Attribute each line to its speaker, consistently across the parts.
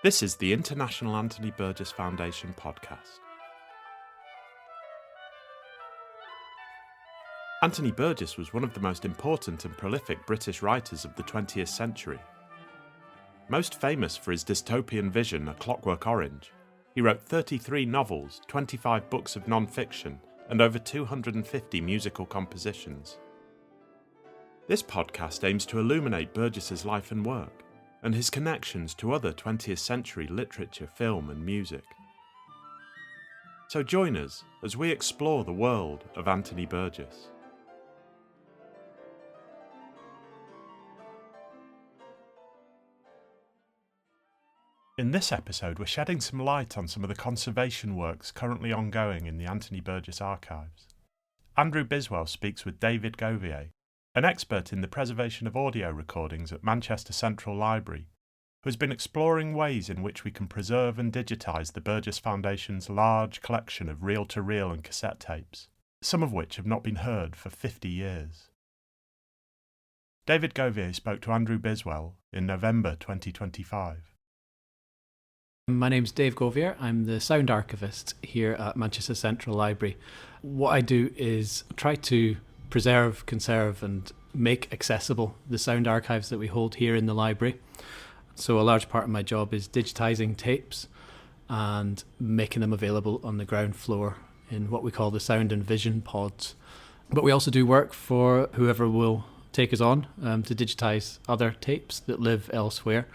Speaker 1: This is the International Anthony Burgess Foundation podcast. Anthony Burgess was one of the most important and prolific British writers of the 20th century. Most famous for his dystopian vision, A Clockwork Orange, he wrote 33 novels, 25 books of non-fiction, and over 250 musical compositions. This podcast aims to illuminate Burgess's life and work, and his connections to other 20th century literature, film and music. So join us as we explore the world of Anthony Burgess. In this episode, we're shedding some light on some of the conservation works currently ongoing in the Anthony Burgess archives. Andrew Biswell speaks with David Govier, an expert in the preservation of audio recordings at Manchester Central Library, who has been exploring ways in which we can preserve and digitise the Burgess Foundation's large collection of reel-to-reel and cassette tapes, some of which have not been heard for 50 years. David Govier spoke to Andrew Biswell in November 2025.
Speaker 2: My name's Dave Govier. I'm the sound archivist here at Manchester Central Library. What I do is try to preserve, conserve and make accessible the sound archives that we hold here in the library. So a large part of my job is digitising tapes and making them available on the ground floor in what we call the sound and vision pods. But we also do work for whoever will take us on to digitise other tapes that live elsewhere.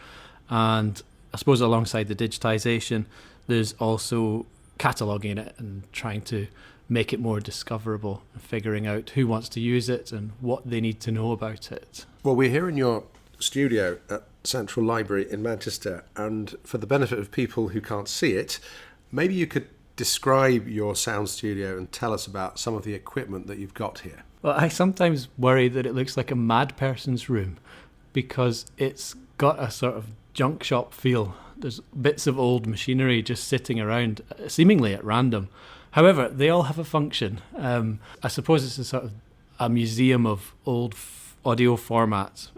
Speaker 2: And I suppose alongside the digitisation, there's also cataloguing it and trying to make it more discoverable, figuring out who wants to use it and what they need to know about it.
Speaker 3: Well, we're here in your studio at Central Library in Manchester, and for the benefit of people who can't see it, maybe you could describe your sound studio and tell us about some of the equipment that you've got here.
Speaker 2: Well, I sometimes worry that it looks like a mad person's room because it's got a sort of junk shop feel. There's bits of old machinery just sitting around, seemingly at random. However, they all have a function. I suppose it's a sort of a museum of old audio formats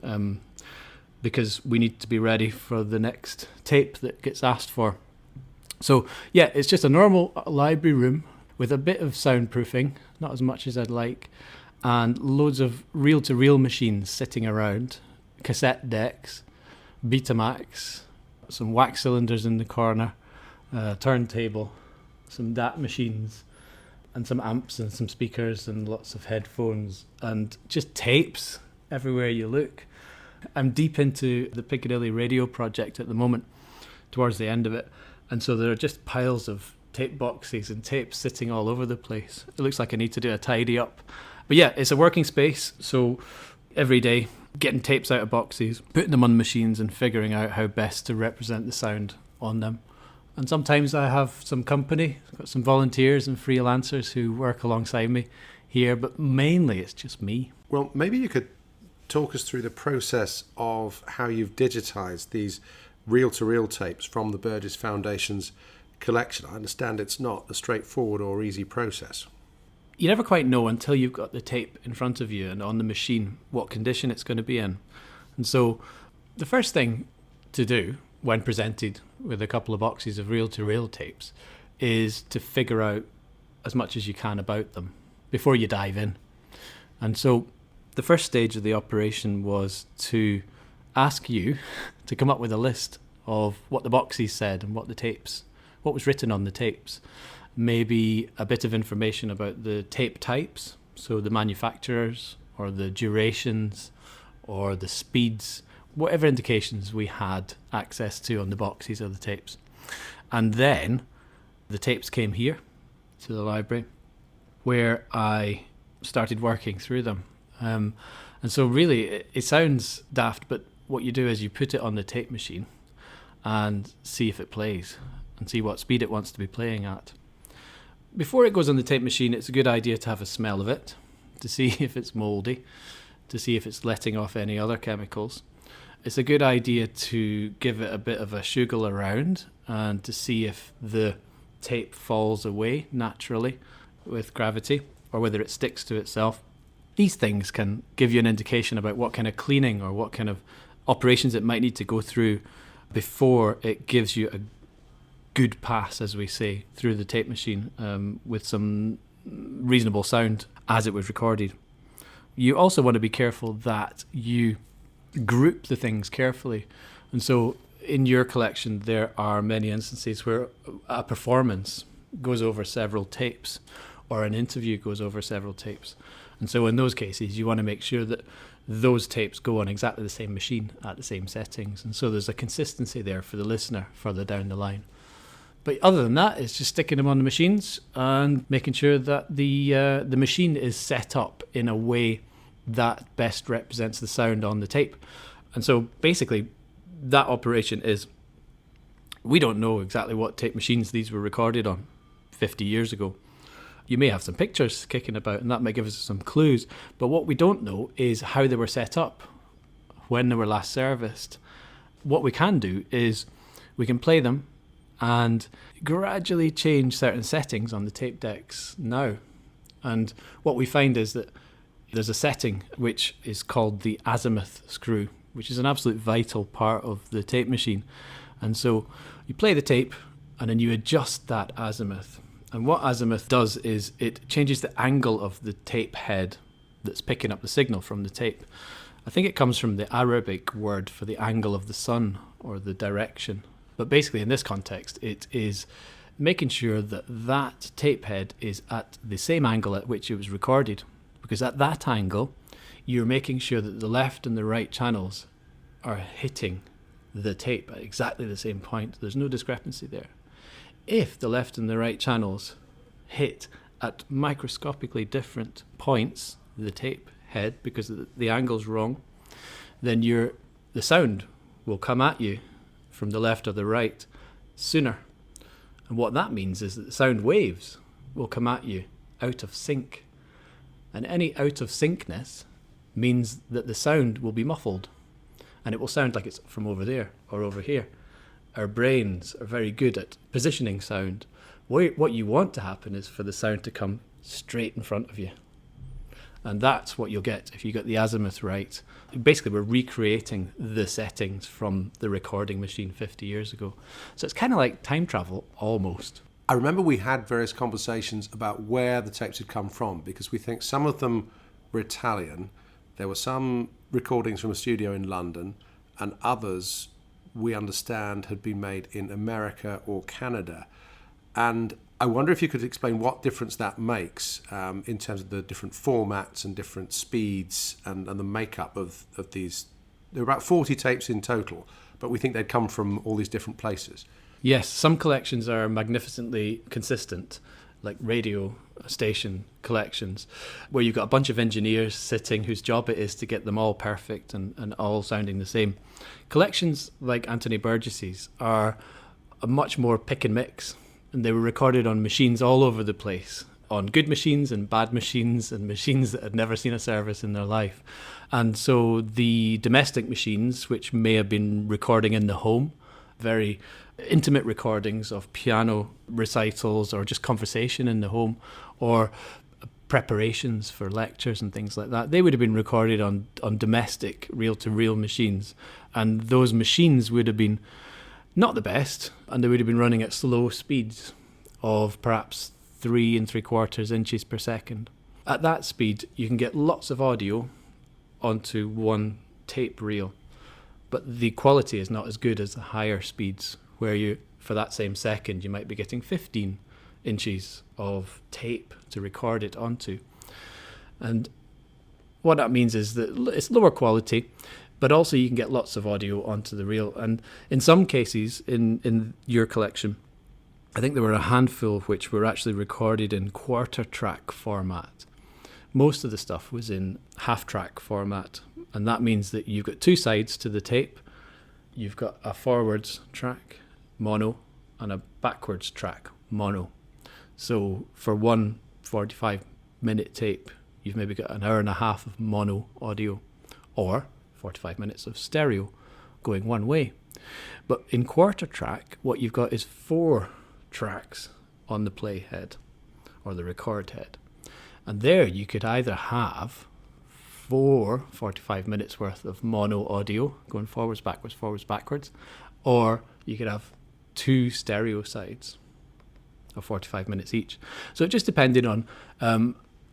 Speaker 2: because we need to be ready for the next tape that gets asked for. So yeah, it's just a normal library room with a bit of soundproofing, not as much as I'd like, and loads of reel-to-reel machines sitting around, cassette decks, Betamax, some wax cylinders in the corner, turntable, some DAT machines, and some amps and some speakers and lots of headphones and just tapes everywhere you look. I'm deep into the Piccadilly Radio project at the moment, towards the end of it, and so there are just piles of tape boxes and tapes sitting all over the place. It looks like I need to do a tidy up. But yeah, it's a working space, so every day getting tapes out of boxes, putting them on machines and figuring out how best to represent the sound on them. And sometimes I have some company. I've got some volunteers and freelancers who work alongside me here, but mainly it's just me.
Speaker 3: Well, maybe you could talk us through the process of how you've digitised these reel-to-reel tapes from the Burgess Foundation's collection. I understand it's not a straightforward or easy process.
Speaker 2: You never quite know until you've got the tape in front of you and on the machine what condition it's going to be in. And so the first thing to do when presented with a couple of boxes of reel-to-reel tapes is to figure out as much as you can about them before you dive in. And so the first stage of the operation was to ask you to come up with a list of what the boxes said and what was written on the tapes. Maybe a bit of information about the tape types, so the manufacturers or the durations or the speeds, whatever indications we had access to on the boxes of the tapes. And then the tapes came here to the library where I started working through them. And so really it sounds daft, but what you do is you put it on the tape machine and see if it plays and see what speed it wants to be playing at. Before it goes on the tape machine, it's a good idea to have a smell of it, to see if it's mouldy, to see if it's letting off any other chemicals. it's a good idea to give it a bit of a shugle around and to see if the tape falls away naturally with gravity or whether it sticks to itself. These things can give you an indication about what kind of cleaning or what kind of operations it might need to go through before it gives you a good pass, as we say, through the tape machine with some reasonable sound as it was recorded. You also want to be careful that you group the things carefully. And so in your collection, there are many instances where a performance goes over several tapes or an interview goes over several tapes. And so in those cases, you want to make sure that those tapes go on exactly the same machine at the same settings. And so there's a consistency there for the listener further down the line. But other than that, it's just sticking them on the machines and making sure that the machine is set up in a way that best represents the sound on the tape. And so basically, that operation is, we don't know exactly what tape machines these were recorded on 50 years ago. You may have some pictures kicking about, and that might give us some clues. But what we don't know is how they were set up, when they were last serviced. What we can do is we can play them and gradually change certain settings on the tape decks now. And what we find is that there's a setting which is called the azimuth screw, which is an absolute vital part of the tape machine. And so you play the tape and then you adjust that azimuth. And what azimuth does is it changes the angle of the tape head that's picking up the signal from the tape. I think it comes from the Arabic word for the angle of the sun or the direction. But basically in this context, it is making sure that that tape head is at the same angle at which it was recorded. Because at that angle, you're making sure that the left and the right channels are hitting the tape at exactly the same point. There's no discrepancy there. If the left and the right channels hit at microscopically different points, the tape head, because the angle's wrong, then the sound will come at you from the left or the right sooner. And what that means is that the sound waves will come at you out of sync. And any out of syncness means that the sound will be muffled and it will sound like it's from over there or over here. Our brains are very good at positioning sound. What you want to happen is for the sound to come straight in front of you. And that's what you'll get if you get the azimuth right. Basically, we're recreating the settings from the recording machine 50 years ago. So it's kind of like time travel, almost.
Speaker 3: I remember we had various conversations about where the tapes had come from, because we think some of them were Italian. There were some recordings from a studio in London, and others, we understand, had been made in America or Canada. And I wonder if you could explain what difference that makes in terms of the different formats and different speeds and the makeup of these. There are about 40 tapes in total, but we think they'd come from all these different places.
Speaker 2: Yes, some collections are magnificently consistent, like radio station collections, where you've got a bunch of engineers sitting whose job it is to get them all perfect and all sounding the same. Collections like Anthony Burgess's are a much more pick and mix, and they were recorded on machines all over the place, on good machines and bad machines and machines that had never seen a service in their life. And so the domestic machines, which may have been recording in the home, very intimate recordings of piano recitals or just conversation in the home, or preparations for lectures and things like that, they would have been recorded on domestic reel-to-reel machines. And those machines would have been not the best, and they would have been running at slow speeds of perhaps 3 3/4 inches per second. At that speed, you can get lots of audio onto one tape reel, but the quality is not as good as the higher speeds, where you, for that same second, you might be getting 15 inches of tape to record it onto. And what that means is that it's lower quality, but also you can get lots of audio onto the reel. And in some cases, in your collection, I think there were a handful which were actually recorded in quarter track format. Most of the stuff was in half track format, and that means that you've got two sides to the tape. You've got a forwards track, mono, and a backwards track, mono. So for one 45-minute tape, you've maybe got an hour and a half of mono audio, or 45 minutes of stereo going one way. But in quarter track, what you've got is 4 tracks on the play head or the record head. And there you could either have 4 45 minutes worth of mono audio going forwards, backwards, or you could have 2 stereo sides of 45 minutes each. So it just depended on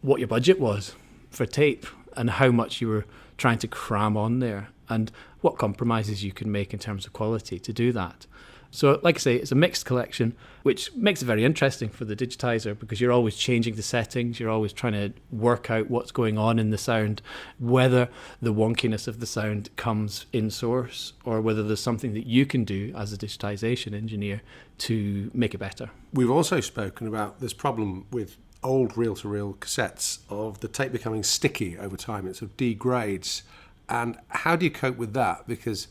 Speaker 2: what your budget was for tape and how much you were trying to cram on there and what compromises you can make in terms of quality to do that. So like I say, it's a mixed collection, which makes it very interesting for the digitizer because you're always changing the settings, you're always trying to work out what's going on in the sound, whether the wonkiness of the sound comes in source or whether there's something that you can do as a digitization engineer to make it better.
Speaker 3: We've also spoken about this problem with old reel-to-reel cassettes of the tape becoming sticky over time. It sort of degrades. And how do you cope with that? Because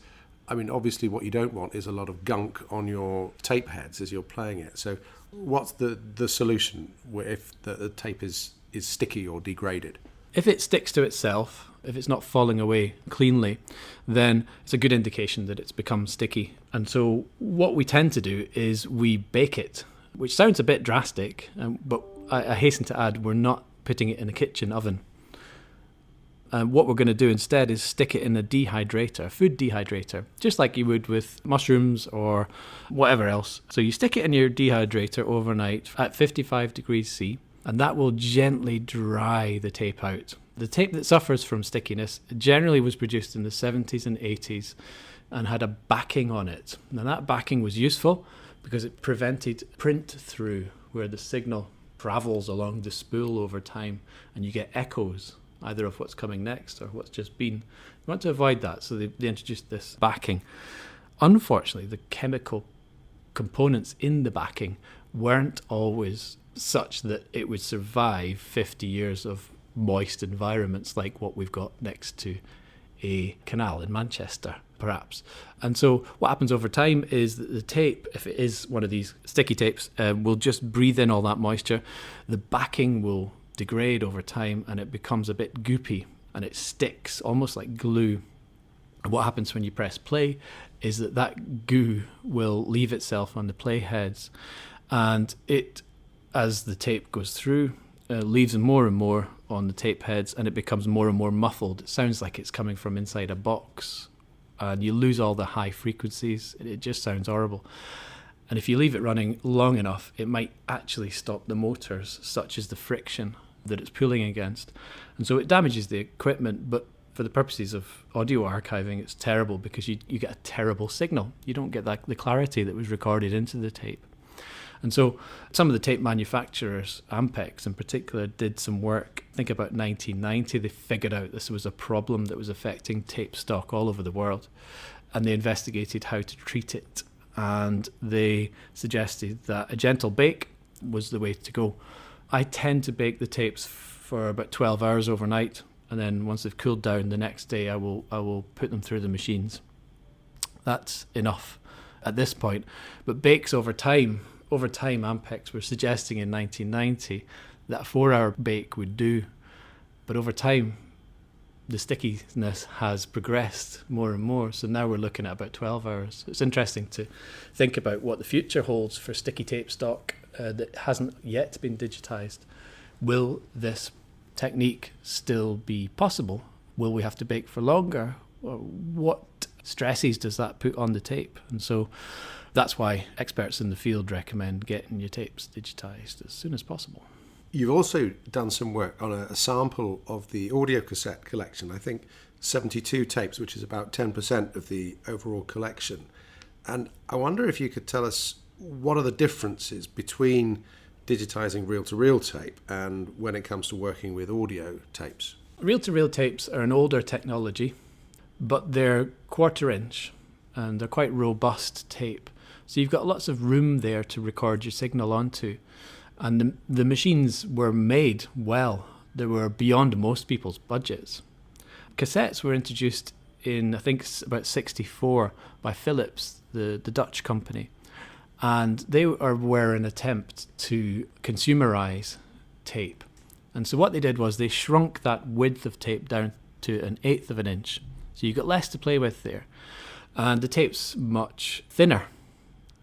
Speaker 3: I mean, obviously what you don't want is a lot of gunk on your tape heads as you're playing it. So what's the solution if the tape is sticky or degraded?
Speaker 2: If it sticks to itself, if it's not falling away cleanly, then it's a good indication that it's become sticky. And so what we tend to do is we bake it, which sounds a bit drastic, but I hasten to add we're not putting it in a kitchen oven. What we're going to do instead is stick it in a dehydrator, a food dehydrator, just like you would with mushrooms or whatever else. So you stick it in your dehydrator overnight at 55 degrees C, and that will gently dry the tape out. The tape that suffers from stickiness generally was produced in the 70s and 80s and had a backing on it. Now that backing was useful because it prevented print through, where the signal travels along the spool over time and you get echoes either of what's coming next or what's just been. You want to avoid that, so they introduced this backing. Unfortunately, the chemical components in the backing weren't always such that it would survive 50 years of moist environments like what we've got next to a canal in Manchester, perhaps. And so what happens over time is that the tape, if it is one of these sticky tapes, will just breathe in all that moisture. The backing will degrade over time and it becomes a bit goopy and it sticks almost like glue. And what happens when you press play is that goo will leave itself on the play heads, and it, as the tape goes through, leaves more and more on the tape heads, and it becomes more and more muffled. It sounds like it's coming from inside a box, and you lose all the high frequencies. It just sounds horrible. And if you leave it running long enough, it might actually stop the motors, such as the friction that it's pulling against. And so it damages the equipment, but for the purposes of audio archiving, it's terrible because you get a terrible signal. You don't get the clarity that was recorded into the tape. And so some of the tape manufacturers, Ampex in particular, did some work. Think about 1990, they figured out this was a problem that was affecting tape stock all over the world. And they investigated how to treat it. And they suggested that a gentle bake was the way to go. I tend to bake the tapes for about 12 hours overnight, and then once they've cooled down the next day I will put them through the machines. That's enough at this point. But bakes over time Ampex were suggesting in 1990 that a 4-hour bake would do. But over time the stickiness has progressed more and more, so now we're looking at about 12 hours. It's interesting to think about what the future holds for sticky tape stock that hasn't yet been digitized. Will this technique still be possible? Will we have to bake for longer? Or what stresses does that put on the tape? And so that's why experts in the field recommend getting your tapes digitized as soon as possible.
Speaker 3: You've also done some work on a sample of the audio cassette collection, I think 72 tapes, which is about 10% of the overall collection. And I wonder if you could tell us what are the differences between digitizing reel-to-reel tape and when it comes to working with audio tapes?
Speaker 2: Reel-to-reel tapes are an older technology, but they're 1/4 inch and they're quite robust tape. So you've got lots of room there to record your signal onto. And the machines were made well. They were beyond most people's budgets. Cassettes were introduced in, I think, about 1964 by Philips, the Dutch company. And they were an attempt to consumerize tape. And so what they did was they shrunk that width of tape down to 1/8 of an inch. So you got less to play with there. And the tape's much thinner.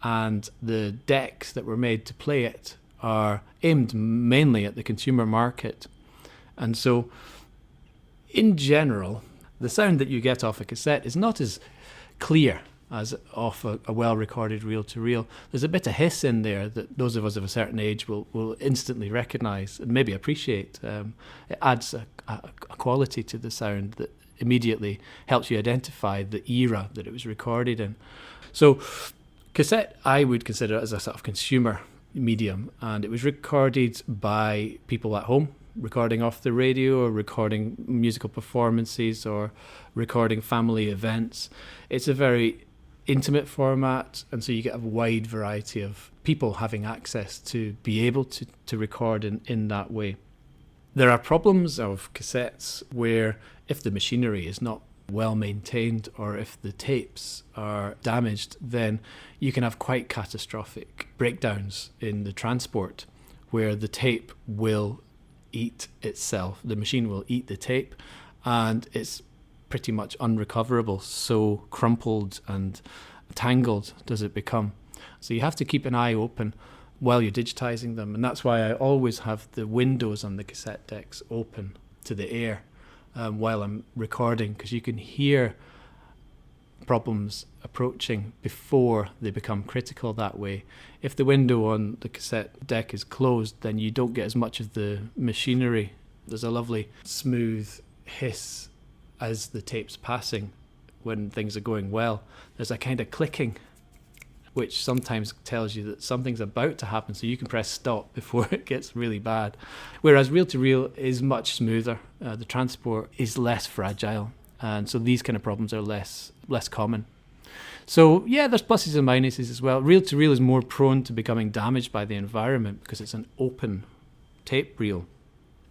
Speaker 2: And the decks that were made to play it are aimed mainly at the consumer market. And so, in general, the sound that you get off a cassette is not as clear as off a well-recorded reel-to-reel. There's a bit of hiss in there that those of us of a certain age will instantly recognise and maybe appreciate. It adds a quality to the sound that immediately helps you identify the era that it was recorded in. So cassette I would consider as a sort of consumer medium, and it was recorded by people at home, recording off the radio or recording musical performances or recording family events. It's a very intimate format, and so you get a wide variety of people having access to be able to record in that way. There are problems of cassettes where if the machinery is not well maintained or if the tapes are damaged, then you can have quite catastrophic breakdowns in the transport where the tape will eat itself. The machine will eat the tape and it's pretty much unrecoverable. So crumpled and tangled does it become. So you have to keep an eye open while you're digitizing them, and that's why I always have the windows on the cassette decks open to the air while I'm recording, because you can hear problems approaching before they become critical that way. If the window on the cassette deck is closed, then you don't get as much of the machinery. There's a lovely smooth hiss as the tape's passing when things are going well. There's a kind of clicking which sometimes tells you that something's about to happen, so you can press stop before it gets really bad. Whereas reel-to-reel is much smoother. The transport is less fragile, and so these kind of problems are less common. So yeah, there's pluses and minuses as well. Reel-to-reel is more prone to becoming damaged by the environment because it's an open tape reel.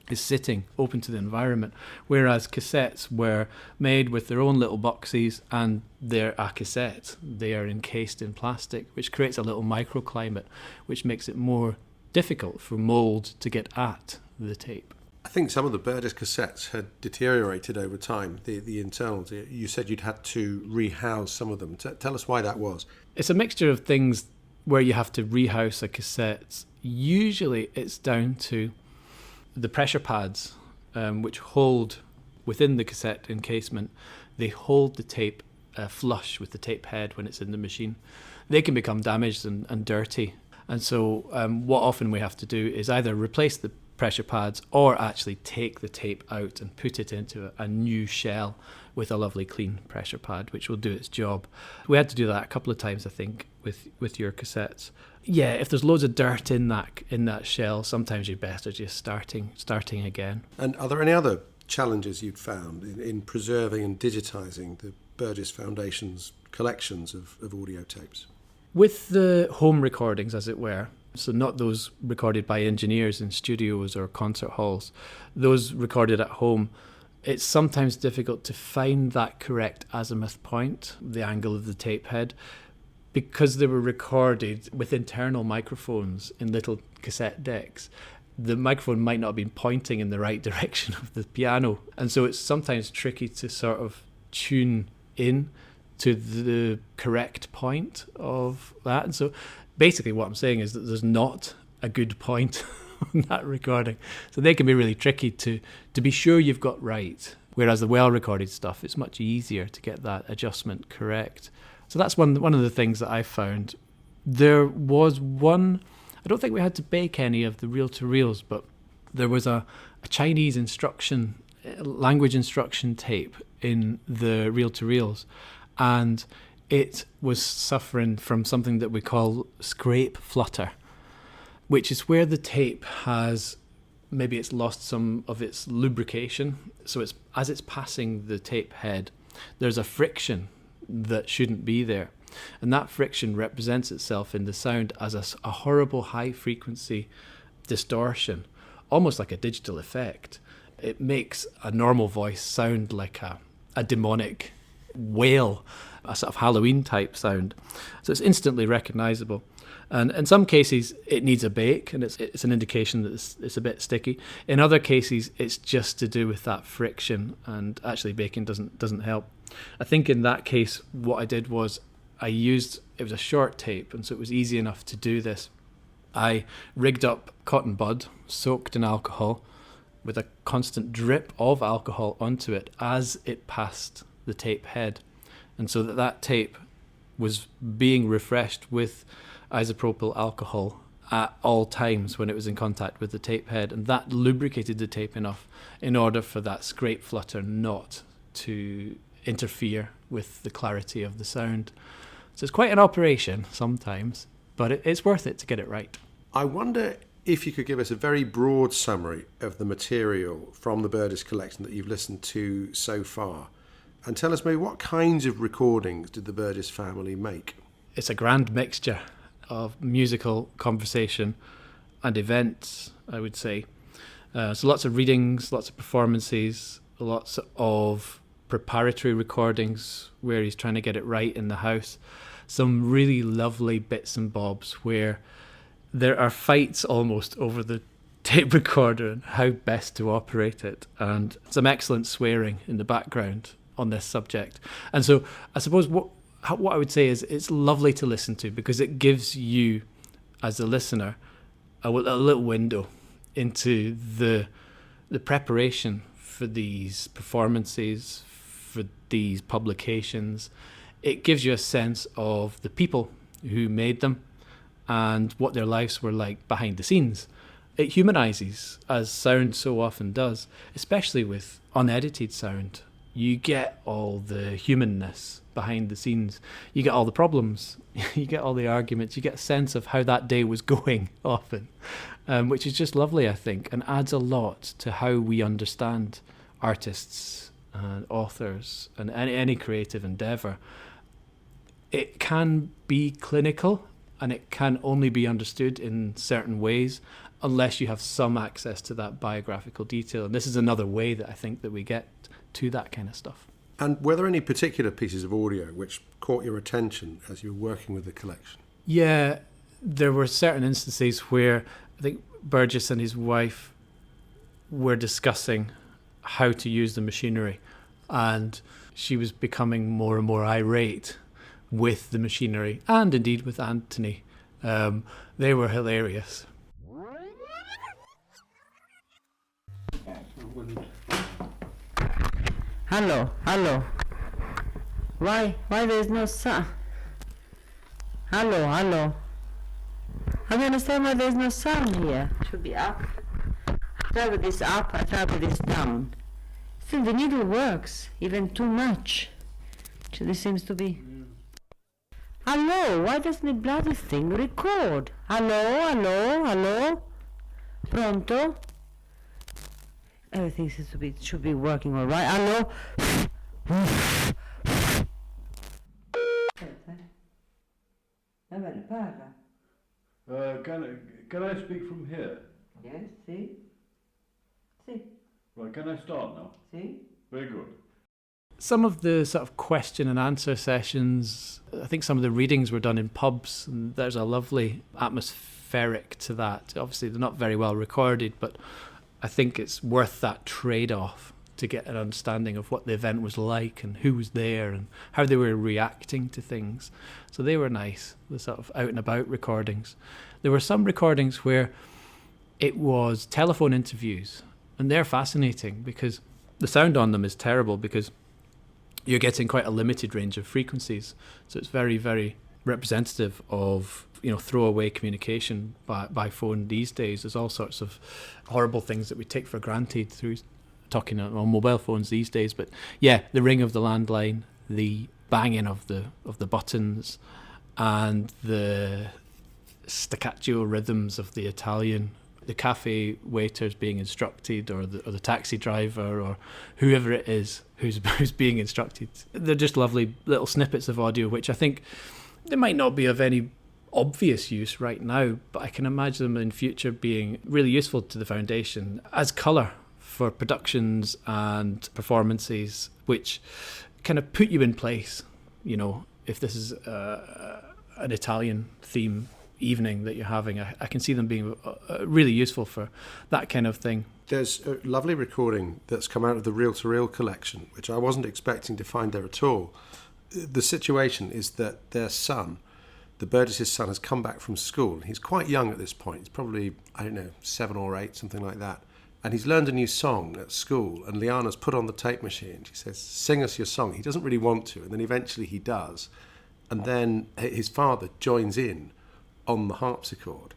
Speaker 2: Is sitting open to the environment, whereas cassettes were made with their own little boxes and they're a cassette. They are encased in plastic, which creates a little microclimate, which makes it more difficult for mould to get at the tape.
Speaker 3: I think some of the Burgess cassettes had deteriorated over time, the internals. You said you'd had to rehouse some of them. Tell us why that was.
Speaker 2: It's a mixture of things where you have to rehouse a cassette. Usually it's down to the pressure pads, which hold within the cassette encasement, they hold the tape flush with the tape head when it's in the machine. They can become damaged and dirty. And so what often we have to do is either replace the pressure pads or actually take the tape out and put it into a new shell with a lovely clean pressure pad, which will do its job. We had to do that a couple of times, I think, with your cassettes. Yeah, if there's loads of dirt in that shell, sometimes you're better just starting again.
Speaker 3: And are there any other challenges you've found in preserving and digitising the Burgess Foundation's collections of audio tapes?
Speaker 2: With the home recordings, as it were, so not those recorded by engineers in studios or concert halls, those recorded at home, it's sometimes difficult to find that correct azimuth point, the angle of the tape head, because they were recorded with internal microphones in little cassette decks. The microphone might not have been pointing in the right direction of the piano, and so it's sometimes tricky to sort of tune in to the correct point of that. And so basically what I'm saying is that there's not a good point on that recording. So they can be really tricky to be sure you've got right, whereas the well-recorded stuff, it's much easier to get that adjustment correct. So that's one of the things that I found. There was one, I don't think we had to bake any of the reel-to-reels, but there was a Chinese language instruction tape in the reel-to-reels, and it was suffering from something that we call scrape flutter, which is where the tape has, maybe it's lost some of its lubrication. So as it's passing the tape head, there's a friction that shouldn't be there. And that friction represents itself in the sound as a horrible high frequency distortion, almost like a digital effect. It makes a normal voice sound like a demonic wail, a sort of Halloween type sound. So it's instantly recognizable. And in some cases it needs a bake, and it's an indication that it's a bit sticky. In other cases it's just to do with that friction, and actually baking doesn't help. I think in that case, what I did was it was a short tape, and so it was easy enough to do this. I rigged up cotton bud soaked in alcohol with a constant drip of alcohol onto it as it passed the tape head. And so that tape was being refreshed with isopropyl alcohol at all times when it was in contact with the tape head. And that lubricated the tape enough in order for that scrape flutter not to interfere with the clarity of the sound. So it's quite an operation sometimes, but it's worth it to get it right.
Speaker 3: I wonder if you could give us a very broad summary of the material from the Burgess collection that you've listened to so far, and tell us maybe what kinds of recordings did the Burgess family make?
Speaker 2: It's a grand mixture of musical conversation and events, I would say. So lots of readings, lots of performances, lots of preparatory recordings where he's trying to get it right in the house. Some really lovely bits and bobs where there are fights almost over the tape recorder and how best to operate it, and some excellent swearing in the background on this subject. And so I suppose what I would say is it's lovely to listen to because it gives you, as a listener, a little window into the preparation for these performances, for these publications. It gives you a sense of the people who made them and what their lives were like behind the scenes. It humanises, as sound so often does, especially with unedited sound. You get all the humanness behind the scenes. You get all the problems. You get all the arguments. You get a sense of how that day was going often, which is just lovely, I think, and adds a lot to how we understand artists and authors and any creative endeavour. It can be clinical, and it can only be understood in certain ways unless you have some access to that biographical detail. And this is another way that I think that we get to that kind of stuff.
Speaker 3: And were there any particular pieces of audio which caught your attention as you were working with the collection?
Speaker 2: Yeah, there were certain instances where I think Burgess and his wife were discussing how to use the machinery, and she was becoming more and more irate with the machinery, and indeed with Anthony. They were hilarious.
Speaker 4: Hello. Why there's no sound? Hello. I don't understand why there's no sound here. Should be up. Try with this up, I try with this down. Still the needle works, even too much. Actually seems to be... Hello, why doesn't the bloody thing record? Hello? Pronto? Everything should be working all right. Hello?
Speaker 5: Can I speak from here?
Speaker 4: Yes, see?
Speaker 5: Right, can I start now?
Speaker 4: See?
Speaker 5: Very good.
Speaker 2: Some of the sort of question and answer sessions, I think some of the readings were done in pubs, and there's a lovely atmospheric to that. Obviously, they're not very well recorded, but I think it's worth that trade-off to get an understanding of what the event was like and who was there and how they were reacting to things. So they were nice, the sort of out-and-about recordings. There were some recordings where it was telephone interviews, and they're fascinating because the sound on them is terrible because you're getting quite a limited range of frequencies. So it's very, very representative of, throwaway communication by phone these days. There's all sorts of horrible things that we take for granted through talking on mobile phones these days. But yeah, the ring of the landline, the banging of the buttons, and the staccato rhythms of the Italian, the cafe waiters being instructed, or the taxi driver, or whoever it is who's being instructed. They're just lovely little snippets of audio, which I think they might not be of any obvious use right now, but I can imagine them in future being really useful to the foundation as colour for productions and performances, which kind of put you in place. If this is an Italian theme evening that you're having, I can see them being really useful for that kind of thing.
Speaker 3: There's a lovely recording that's come out of the reel-to-reel collection, which I wasn't expecting to find there at all. The situation is that their son, the Burgess' son, has come back from school. He's quite young at this point. He's probably, 7 or 8, something like that. And he's learned a new song at school, and Liana's put on the tape machine. She says, "Sing us your song." He doesn't really want to, and then eventually he does. And then his father joins in on the harpsichord.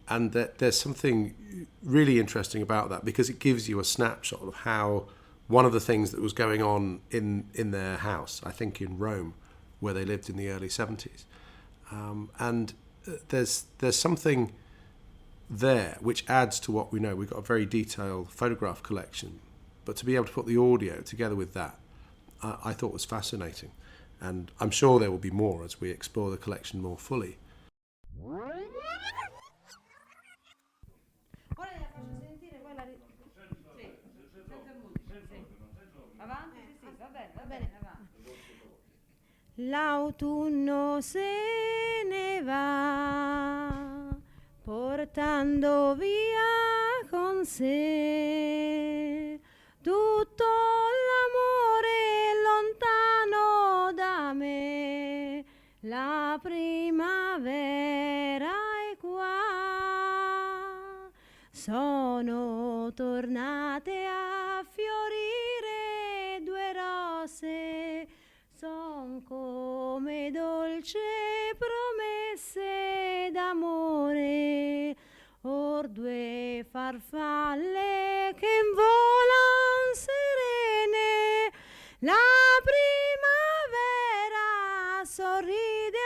Speaker 3: And there's something really interesting about that, because it gives you a snapshot of how one of the things that was going on in their house, I think in Rome, where they lived in the early 70s. There's something there which adds to what we know. We've got a very detailed photograph collection, but to be able to put the audio together with that, I thought was fascinating. And I'm sure there will be more as we explore the collection more fully.
Speaker 6: L'autunno se ne va, portando via con sé tutto l'amore lontano da me. La primavera è qua, sono tornate a fiorire due rose, son come dolci promesse d'amore, or due farfalle che volan serene. La primavera sorride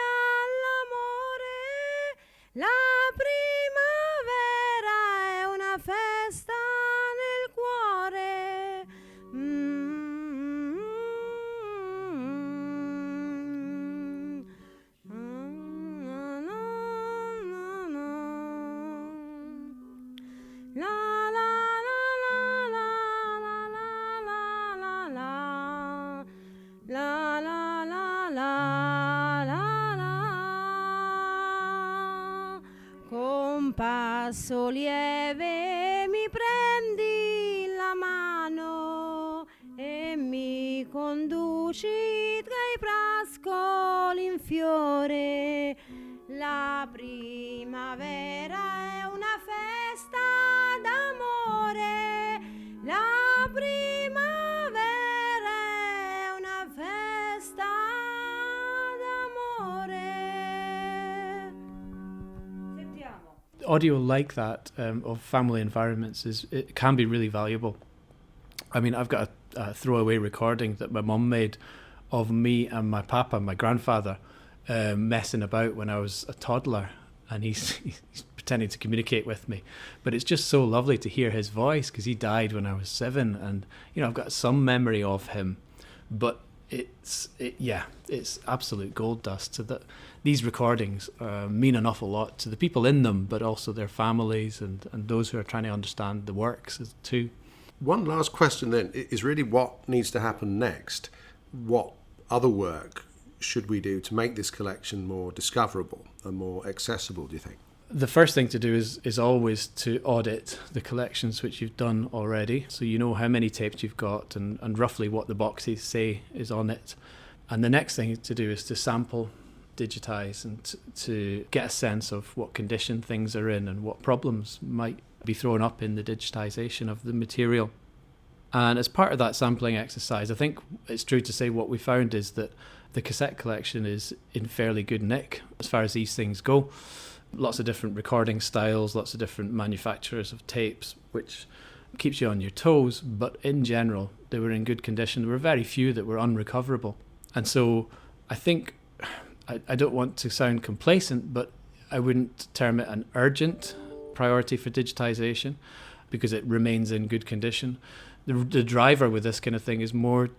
Speaker 6: all'amore, la primavera è una festa nel cuore. Passo lieve mi prendi la mano e mi conduci tra i pascoli in fiore. La primavera è una festa d'amore, la primavera è una festa d'amore. Sentiamo.
Speaker 2: Audio like that of family environments it can be really valuable. I mean, I've got a throwaway recording that my mum made of me and my papa, my grandfather, messing about when I was a toddler, and he's pretending to communicate with me. But it's just so lovely to hear his voice, because he died when I was 7, and I've got some memory of him, but it's absolute gold dust. So that these recordings mean an awful lot to the people in them, but also their families and those who are trying to understand the works too.
Speaker 3: One last question then is really what needs to happen next. What other work should we do to make this collection more discoverable and more accessible, do you think?
Speaker 2: The first thing to do is always to audit the collections which you've done already, so you know how many tapes you've got and roughly what the boxes say is on it. And the next thing to do is to sample, digitise, and to get a sense of what condition things are in and what problems might be thrown up in the digitisation of the material. And as part of that sampling exercise, I think it's true to say what we found is that the cassette collection is in fairly good nick as far as these things go. Lots of different recording styles, lots of different manufacturers of tapes, which keeps you on your toes, but in general they were in good condition. There were very few that were unrecoverable. And so I think, I don't want to sound complacent, but I wouldn't term it an urgent priority for digitisation, because it remains in good condition. The driver with this kind of thing is more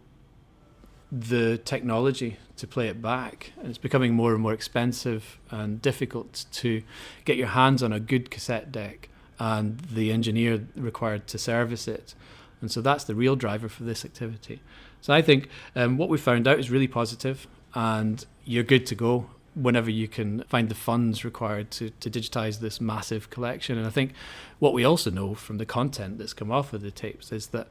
Speaker 2: the technology to play it back, and it's becoming more and more expensive and difficult to get your hands on a good cassette deck and the engineer required to service it. And so that's the real driver for this activity. So I think what we found out is really positive, and you're good to go whenever you can find the funds required to digitise this massive collection. And I think what we also know from the content that's come off of the tapes is that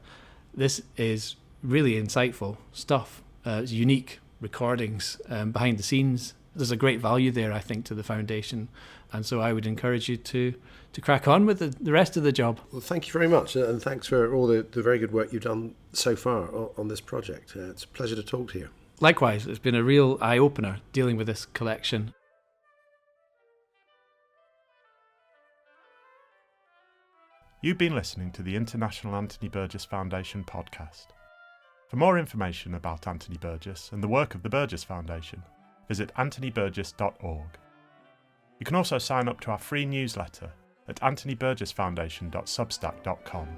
Speaker 2: this is really insightful stuff. It's unique recordings behind the scenes. There's a great value there, I think, to the foundation. And so I would encourage you to crack on with the rest of the job.
Speaker 3: Well, thank you very much, and thanks for all the very good work you've done so far on this project. It's a pleasure to talk to you.
Speaker 2: Likewise, it's been a real eye-opener dealing with this collection.
Speaker 1: You've been listening to the International Anthony Burgess Foundation podcast. For more information about Anthony Burgess and the work of the Burgess Foundation, visit anthonyburgess.org. You can also sign up to our free newsletter at anthonyburgessfoundation.substack.com.